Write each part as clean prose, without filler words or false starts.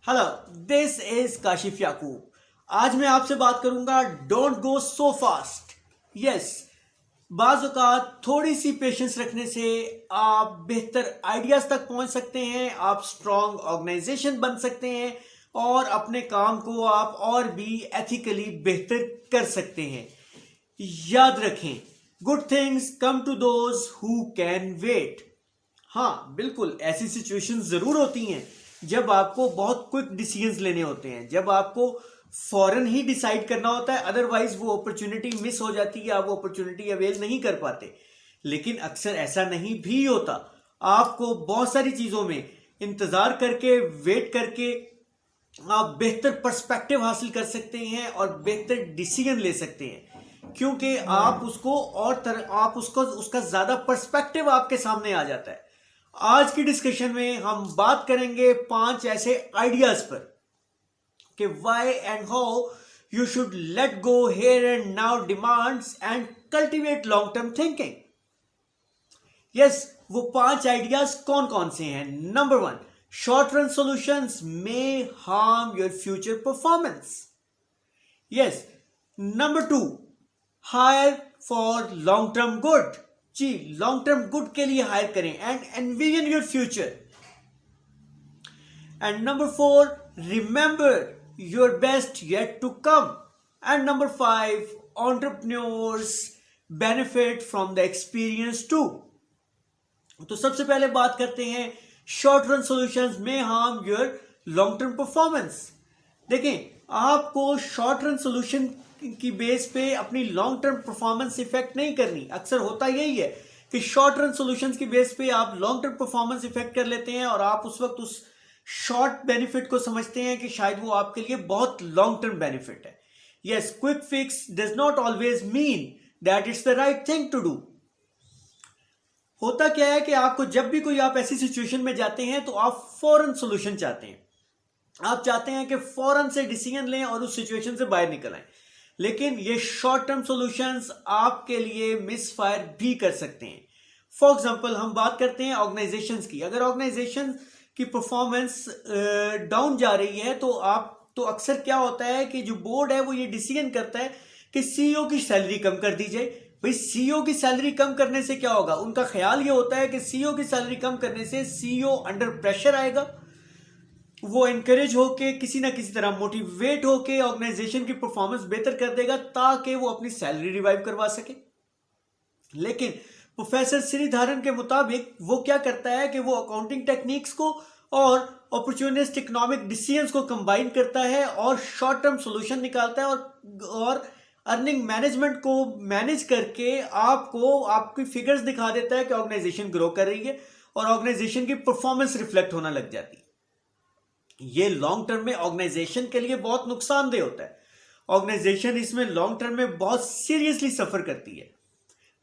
Hello, this is Kashif याकूब। आज मैं आपसे बात करूंगा don't go so fast. Yes, बाज़ औक़ात थोड़ी सी पेशेंस रखने से आप बेहतर आइडियाज तक पहुंच सकते हैं, आप स्ट्रांग ऑर्गेनाइजेशन बन सकते हैं और अपने काम को आप और भी एथिकली बेहतर कर सकते हैं। याद रखें, good things come to those who can wait. हाँ बिल्कुल, ऐसी सिचुएशन जरूर होती हैं जब आपको बहुत क्विक डिसीजंस लेने होते हैं, जब आपको फौरन ही डिसाइड करना होता है, अदरवाइज वो अपॉर्चुनिटी मिस हो जाती है, आप वो अपॉर्चुनिटी अवेल नहीं कर पाते। लेकिन अक्सर ऐसा नहीं भी होता। आपको बहुत सारी चीजों में इंतजार करके, वेट करके आप बेहतर पर्सपेक्टिव हासिल कर सकते हैं और बेहतर डिसीजन ले सकते हैं, क्योंकि आप उसको आप उसका ज्यादा पर्सपेक्टिव आपके सामने आ जाता है। आज की डिस्कशन में हम बात करेंगे 5 ऐसे आइडियाज पर कि why and how you should let go here and now demands and cultivate long term thinking. Yes, वो 5 आइडियाज कौन कौन से हैं? Number 1, short run solutions may harm your future performance. Yes. Number 2, hire for long term good. जी, long term good के लिए hire करें and envision your future. And number 4, remember your best yet to come. And number 5, entrepreneurs benefit from the experience too. तो सबसे पहले बात करते हैं short run solutions may harm your long term performance. देखें, आपको शॉर्ट रन सॉल्यूशन की base पे अपनी लॉन्ग टर्म परफॉर्मेंस इफेक्ट नहीं करनी। अक्सर होता यही है कि शॉर्ट रन सॉल्यूशंस की बेस पे आप लॉन्ग टर्म परफॉर्मेंस इफेक्ट कर लेते हैं और आप उस वक्त उस शॉर्ट बेनिफिट को समझते हैं कि शायद वो आपके लिए बहुत लॉन्ग टर्म बेनिफिट है। Yes, quick fix does not always mean that it's the right thing to do. होता क्या है कि आपको जब भी कोई आप ऐसी सिचुएशन में जाते हैं तो आप फौरन सॉल्यूशन चाहते हैं। आप चाहते हैं कि फौरन से डिसीजन लें और उस सिचुएशन से बाहर निकल आए। लेकिन ये शॉर्ट टर्म सॉल्यूशंस आपके लिए मिस फायर भी कर सकते हैं। फॉर एग्जांपल, हम बात करते हैं ऑर्गेनाइजेशंस की। अगर ऑर्गेनाइजेशन की परफॉर्मेंस डाउन जा रही है तो अक्सर क्या होता है कि जो बोर्ड है वो ये डिसीजन करता है कि सीईओ की सैलरी कम कर दी जाए। भाई, सीईओ की सैलरी कम करने से क्या होगा? उनका ख्याल ये होता है कि सीईओ की सैलरी कम करने से सीईओ अंडर प्रेशर आएगा, वो एनकरेज होके किसी ना किसी तरह मोटिवेट होके ऑर्गेनाइजेशन की परफॉर्मेंस बेहतर कर देगा ताकि वो अपनी सैलरी रिवाइव करवा सके। लेकिन प्रोफेसर श्रीधरन के मुताबिक वो क्या करता है कि वो अकाउंटिंग टेक्निक्स को और अपॉर्चुनिस्ट इकोनॉमिक डिसीजंस को कंबाइन करता है और शॉर्ट टर्म सॉल्यूशन निकालता है और अर्निंग मैनेजमेंट को मैनेज करके आपको आपकी फिगर्स दिखा देता है कि ऑर्गेनाइजेशन ग्रो कर रही है और ऑर्गेनाइजेशन की परफॉर्मेंस रिफ्लेक्ट होना लग जाती है। ये लॉन्ग टर्म में ऑर्गेनाइजेशन के लिए बहुत नुकसानदेह होता है। ऑर्गेनाइजेशन इसमें लॉन्ग टर्म में बहुत सीरियसली सफर करती है,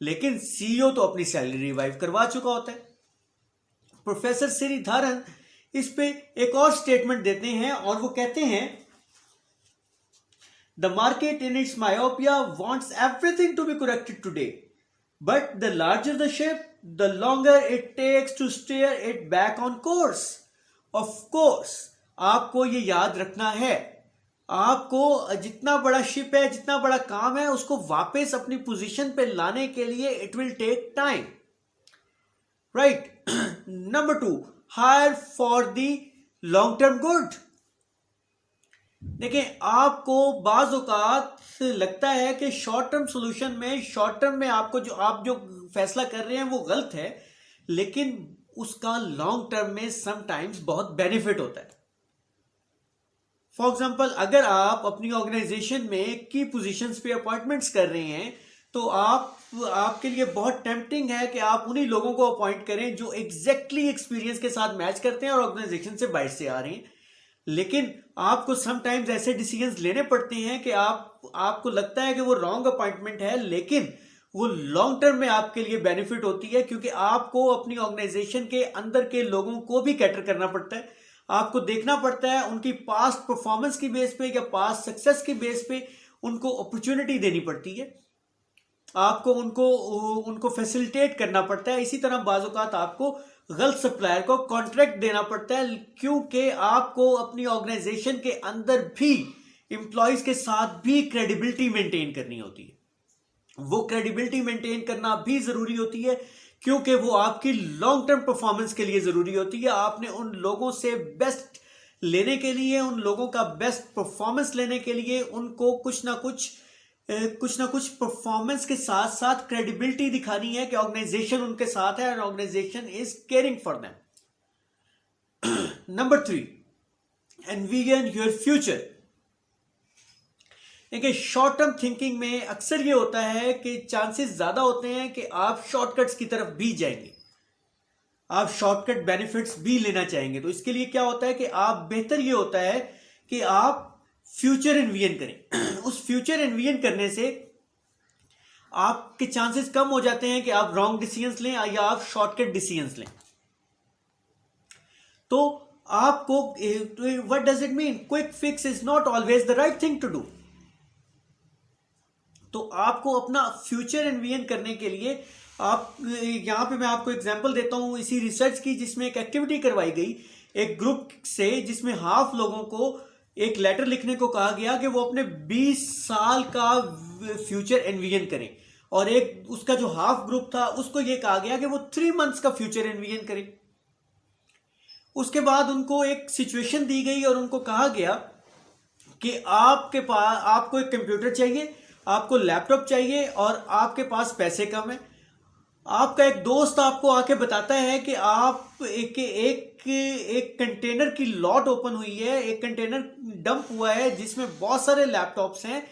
लेकिन सीईओ तो अपनी सैलरी रिवाइव करवा चुका होता है। प्रोफेसर श्रीधरन इस पे एक और स्टेटमेंट देते हैं और वो कहते हैं, the market in its myopia wants everything to be corrected today, but the larger the ship the longer it takes to steer it back on course. Of course, आपको ये याद रखना है, आपको जितना बड़ा शिप है, जितना बड़ा काम है, उसको वापस अपनी पोजीशन पे लाने के लिए it will take time, right. Number 2, hire for the long term good. देखिए, आपको बाज औकात लगता है कि शॉर्ट टर्म सॉल्यूशन में, शॉर्ट टर्म में आप जो फैसला कर रहे हैं वो गलत है, लेकिन उसका लॉन्ग टर्म में समटाइम्स बहुत बेनिफिट होता है। फॉर एग्जाम्पल, अगर आप अपनी ऑर्गेनाइजेशन में की पोजीशंस पे अपॉइंटमेंट्स कर रहे हैं तो आपके लिए बहुत टेम्पटिंग है कि आप उन्हीं लोगों को अपॉइंट करें जो एग्जैक्टली एक्सपीरियंस के साथ मैच करते हैं और ऑर्गेनाइजेशन से बाहर से आ रहे हैं। लेकिन आपको समटाइम्स ऐसे डिसीजंस लेने पड़ते हैं कि आपको लगता है कि वो रॉन्ग अपॉइंटमेंट है, लेकिन वो लॉन्ग टर्म में आपके लिए बेनिफिट होती है, क्योंकि आपको अपनी ऑर्गेनाइजेशन के अंदर के लोगों को भी कैटर करना पड़ता है। आपको देखना पड़ता है उनकी पास्ट परफॉर्मेंस की बेस पे या पास्ट सक्सेस की बेस पे उनको अपॉर्चुनिटी देनी पड़ती है, आपको उनको फैसिलिटेट करना पड़ता है। इसी तरह बाज़ औक़ात आपको गलत सप्लायर को कॉन्ट्रैक्ट देना पड़ता है, क्योंकि आपको अपनी ऑर्गेनाइजेशन के अंदर भी एम्प्लॉयज के साथ भी क्रेडिबिलिटी मेंटेन करनी होती है। वो क्रेडिबिलिटी मेंटेन करना भी जरूरी होती है, क्योंकि वो आपकी लॉन्ग टर्म परफॉर्मेंस के लिए जरूरी होती है। आपने उन लोगों से बेस्ट लेने के लिए, उन लोगों का बेस्ट परफॉर्मेंस लेने के लिए उनको कुछ ना कुछ परफॉर्मेंस के साथ साथ क्रेडिबिलिटी दिखानी है कि ऑर्गेनाइजेशन उनके साथ है and organisation is caring for them. Number 3, envision your future. देखिए, शॉर्ट टर्म थिंकिंग में अक्सर ये होता है कि चांसेस ज्यादा होते हैं कि आप शॉर्टकट्स की तरफ भी जाएंगे, आप शॉर्टकट बेनिफिट्स भी लेना चाहेंगे। तो इसके लिए क्या होता है कि आप बेहतर ये होता है कि आप फ्यूचर एनविजन करें। उस फ्यूचर एनविजन करने से आपके चांसेस कम हो जाते हैं कि आप रॉन्ग डिसीजंस लें या आप शॉर्टकट डिसीजंस लें। तो आपको, what does it mean, quick fix is not always the right thing to do. तो आपको अपना फ्यूचर एनविजन करने के लिए आप, यहां पे मैं आपको एग्जांपल देता हूं इसी रिसर्च की, जिसमें एक एक्टिविटी करवाई गई एक ग्रुप से, जिसमें हाफ लोगों को एक लेटर लिखने को कहा गया कि वो अपने 20 साल का फ्यूचर एनविजन करें, और एक उसका जो हाफ ग्रुप था उसको ये कहा गया कि वो 3 मंथ्स का फ्यूचर एनविजन करें। उसके बाद उनको एक सिचुएशन दी गई और उनको कहा गया कि आपके पास, आपको एक कंप्यूटर चाहिए, आपको लैपटॉप चाहिए और आपके पास पैसे कम है। आपका एक दोस्त आपको आके बताता है कि आप एक कंटेनर की लॉट ओपन हुई है, एक कंटेनर डंप हुआ है जिसमें बहुत सारे लैपटॉप्स हैं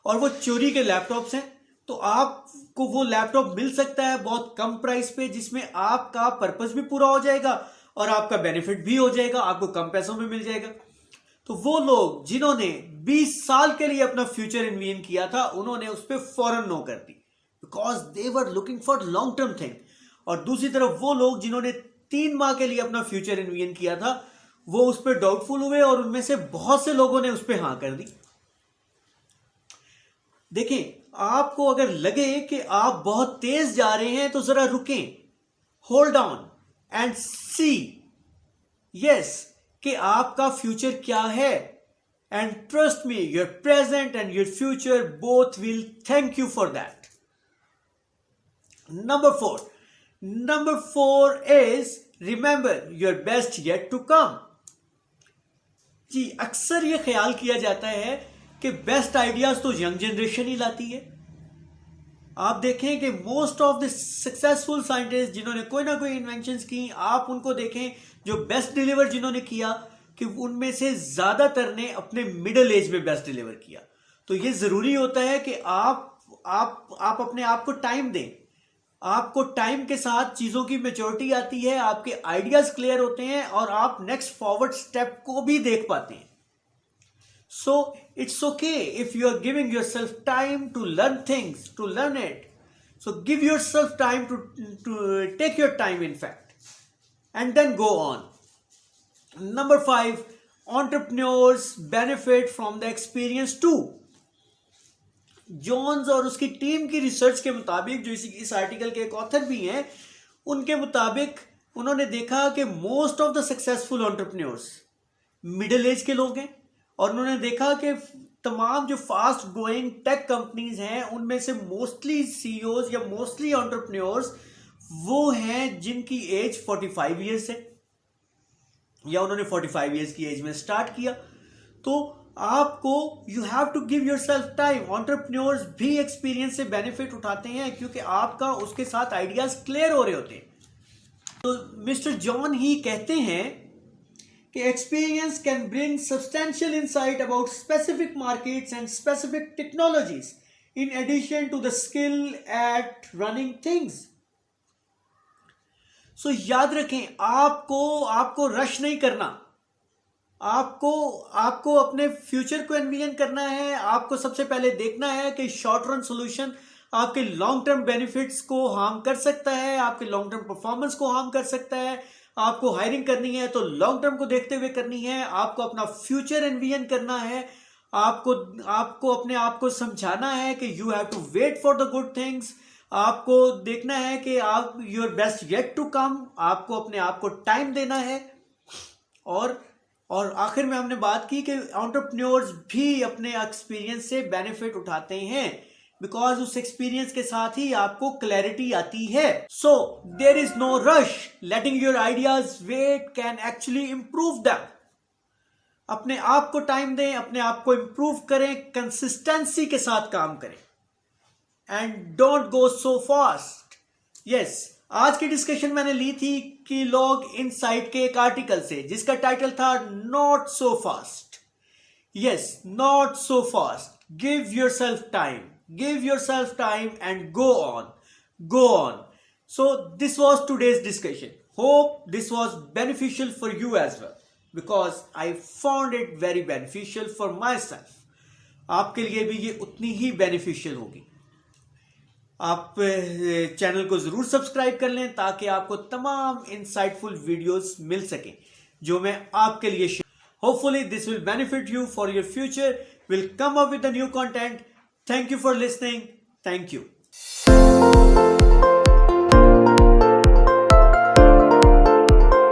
और वो चोरी के लैपटॉप्स हैं। तो आपको वो लैपटॉप मिल सकता है बहुत कम प्राइस पे, जिसमें आपका पर्पस भी पूरा हो जाएगा और आपका बेनिफिट भी हो जाएगा, आपको कम पैसों में मिल जाएगा। तो वो लोग जिन्होंने 20 साल के लिए अपना फ्यूचर एनविजन किया था, उन्होंने उस पर फौरन नो कर दी, because they were looking for long term thing. और दूसरी तरफ वो लोग जिन्होंने 3 माह के लिए अपना फ्यूचर एनविजन किया था, वो उस पर डाउटफुल हुए और उनमें से बहुत से लोगों ने उस पर हां कर दी। देखें, आपको अगर लगे कि आप बहुत तेज जा रहे हैं तो जरा रुकें, hold on and see yes कि आपका फ्यूचर क्या है, and trust me, your present and your future both will thank you for that. Number 4 is remember your best yet to come। जी, अक्सर यह ख्याल किया जाता है कि बेस्ट आइडियाज तो यंग जनरेशन ही लाती है। आप देखें कि most of the successful scientist जिन्होंने कोई ना कोई इन्वेंशंस की, आप उनको देखें जो बेस्ट डिलीवर जिन्होंने किया, कि उनमें से ज्यादातर ने अपने मिडिल एज में बेस्ट डिलीवर किया। तो यह जरूरी होता है कि आप अपने आप को टाइम दें। आपको टाइम के साथ चीजों की मेच्योरिटी आती है, आपके आइडियाज क्लियर होते हैं और आप नेक्स्ट फॉरवर्ड स्टेप को भी देख पाते हैं। So it's okay if you are giving yourself time to learn things, to learn it. So give yourself time to take your time in fact, and then go on. Number 5, entrepreneurs benefit from the experience too। Jones और उसकी team की research के मुताबिक, जो इस article के एक author भी हैं, उनके मुताबिक उन्होंने देखा कि most of the successful entrepreneurs middle age के लोग हैं, और उन्होंने देखा कि तमाम जो फास्ट ग्रोइंग टेक कंपनीज हैं उनमें से मोस्टली सीईओज या मोस्टली एंटरप्रेन्योर्स वो हैं जिनकी एज 45 ईयर्स है, या उन्होंने 45 ईयर्स की एज में स्टार्ट किया। तो आपको you have to give yourself time. Entrepreneurs भी एक्सपीरियंस से बेनिफिट उठाते हैं क्योंकि आपका उसके साथ आइडियाज क्लियर हो रहे होते हैं। तो मिस्टर जॉन ही कहते हैं कि experience can bring substantial insight about specific markets and specific technologies in addition to the skill at running things. So याद रखें, आपको रश नहीं करना, आपको अपने फ्यूचर को एनविजन करना है। आपको सबसे पहले देखना है कि शॉर्ट रन सॉल्यूशन आपके लॉन्ग टर्म बेनिफिट्स को हार्म कर सकता है, आपके लॉन्ग टर्म परफॉर्मेंस को हार्म कर सकता है। आपको हायरिंग करनी है तो लॉन्ग टर्म को देखते हुए करनी है। आपको अपना फ्यूचर एनविजन करना है। आपको अपने आप को समझाना है कि you have to wait for the good things. आपको देखना है कि आप your best yet to come, आपको अपने आप को टाइम देना है। और आखिर में हमने बात की कि एंटरप्रेन्योर्स भी अपने एक्सपीरियंस से बेनिफिट उठाते हैं, बिकॉज उस एक्सपीरियंस के साथ ही आपको क्लैरिटी आती है। So there is no rush, letting your ideas wait can actually improve them. अपने आप को टाइम दें, अपने आप को इंप्रूव करें, कंसिस्टेंसी के साथ काम करें and don't go so fast. Yes, आज की डिस्कशन मैंने ली थी कि लॉग इनसाइट के एक आर्टिकल से, जिसका टाइटल था not so fast. Yes, not so fast, give yourself time and go on. So this was today's discussion. Hope this was beneficial for you as well, because I found it very beneficial for myself. आपके लिए भी ये उतनी ही beneficial होगी। आप channel को जरूर subscribe कर लें ताकि आपको तमाम इंसाइटफुल वीडियोस मिल सकें जो मैं आपके लिए share. Hopefully this will benefit you for your future. Will come up with the new content. Thank you for listening. Thank you.